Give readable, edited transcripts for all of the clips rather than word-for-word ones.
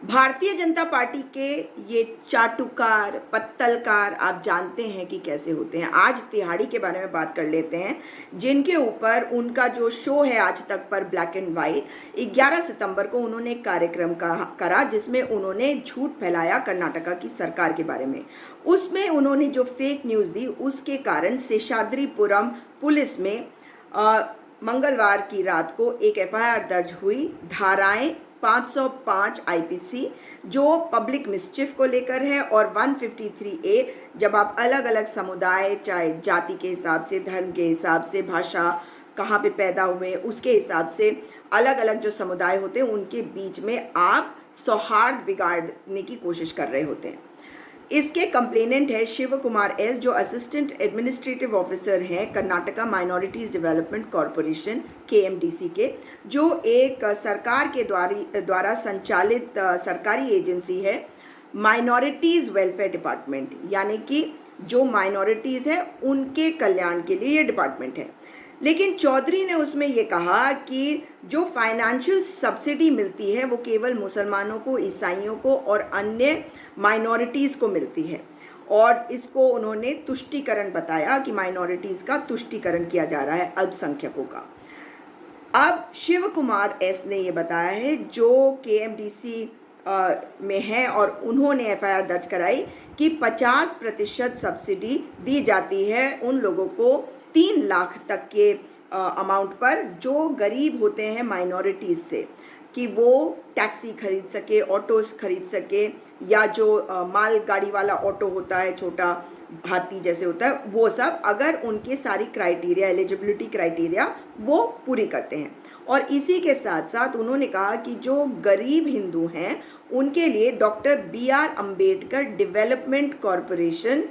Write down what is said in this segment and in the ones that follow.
Bharatiya Janata party के ये चाटुकार पत्तलकार आप जानते हैं कि कैसे होते हैं। आज तिहाड़ी के बारे में बात कर लेते हैं, जिनके ऊपर उनका जो शो है आज तक पर ब्लैक एंड वाइट, 11 सितंबर को उन्होंने एक कार्यक्रम करा जिसमें उन्होंने झूठ फैलाया कर्नाटका की सरकार के बारे में। उसमें उन्होंने जो फेक न्यूज़ दी उसके कारण शेषाद्रिपुरम पुलिस में मंगलवार की रात को एक एफआईआर दर्ज हुई। धाराएं 505 आईपीसी जो पब्लिक मिसचिफ को लेकर है और 153A जब आप अलग अलग समुदाय, चाहे जाति के हिसाब से, धर्म के हिसाब से, भाषा कहाँ पे पैदा हुए उसके हिसाब से, अलग अलग जो समुदाय होते हैं उनके बीच में आप सौहार्द बिगाड़ने की कोशिश कर रहे होते हैं। इसके कंप्लेनेंट है शिव कुमार एस, जो असिस्टेंट एडमिनिस्ट्रेटिव ऑफिसर हैं Karnataka minorities development corporation KMDC के, जो एक सरकार के द्वारा संचालित सरकारी एजेंसी है माइनॉरिटीज़ वेलफेयर डिपार्टमेंट, यानी कि जो माइनॉरिटीज़ है उनके कल्याण के लिए ये डिपार्टमेंट है। लेकिन चौधरी ने उसमें ये कहा कि जो फाइनेंशियल सब्सिडी मिलती है वो केवल मुसलमानों को, ईसाइयों को और अन्य माइनॉरिटीज़ को मिलती है, और इसको उन्होंने तुष्टीकरण बताया कि माइनॉरिटीज़ का तुष्टीकरण किया जा रहा है, अल्पसंख्यकों का। अब शिव कुमार एस ने ये बताया है जो KMDC में है, और उन्होंने एफआईआर दर्ज कराई कि 50% सब्सिडी दी जाती है उन लोगों को 3 लाख तक के अमाउंट पर जो गरीब होते हैं माइनॉरिटीज़ से, कि वो टैक्सी खरीद सके, ऑटोस खरीद सके, या जो माल गाड़ी वाला ऑटो होता है, छोटा हाथी जैसे होता है, वो सब, अगर उनके सारी क्राइटेरिया, एलिजिबिलिटी क्राइटेरिया वो पूरी करते हैं। और इसी के साथ साथ उन्होंने कहा कि जो गरीब हिंदू हैं उनके लिए doctor BR Ambedkar development corporation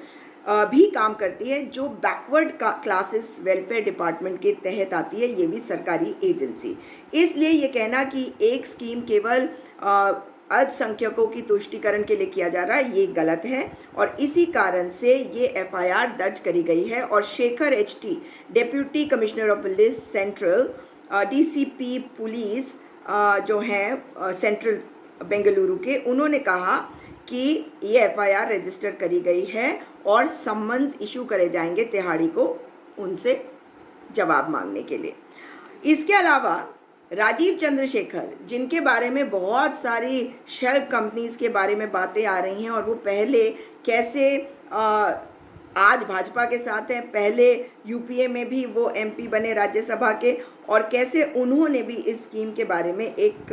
भी काम करती है, जो बैकवर्ड क्लासेस वेलफेयर डिपार्टमेंट के तहत आती है, ये भी सरकारी एजेंसी। इसलिए ये कहना कि एक स्कीम केवल अल्पसंख्यकों की तुष्टीकरण के लिए किया जा रहा है, ये गलत है, और इसी कारण से ये एफआईआर दर्ज करी गई है। और Shekhar HT, deputy commissioner of police central, DCP police जो हैं सेंट्रल बेंगलुरु के, उन्होंने कहा कि ये एफआईआर रजिस्टर करी गई है और सम्मन्स इशू करे जाएंगे तिहाड़ी को उनसे जवाब मांगने के लिए। इसके अलावा राजीव चंद्रशेखर, जिनके बारे में बहुत सारी शेल कंपनीज के बारे में बातें आ रही हैं, और वो पहले कैसे आज भाजपा के साथ हैं, पहले यूपीए में भी वो MP बने राज्यसभा के, और कैसे उन्होंने भी इस स्कीम के बारे में एक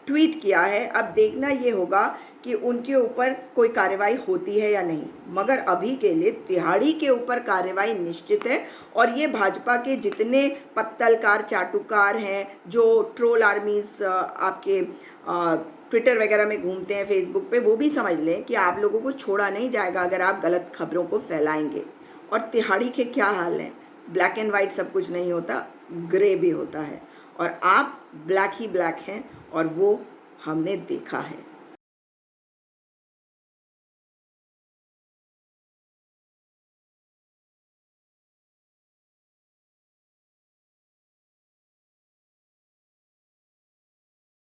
ट्वीट किया है। अब देखना ये होगा कि उनके ऊपर कोई कार्रवाई होती है या नहीं, मगर अभी के लिए तिहाड़ी के ऊपर कार्रवाई निश्चित है। और ये भाजपा के जितने पत्तलकार, चाटुकार हैं, जो ट्रोल आर्मीज आपके ट्विटर वगैरह में घूमते हैं, फेसबुक पे, वो भी समझ लें कि आप लोगों को छोड़ा नहीं जाएगा अगर आप गलत खबरों को फैलाएंगे। और तिहाड़ी के क्या हाल है, ब्लैक एंड वाइट सब कुछ नहीं होता, ग्रे भी होता है, और आप ब्लैक ही ब्लैक हैं, और वो हमने देखा है।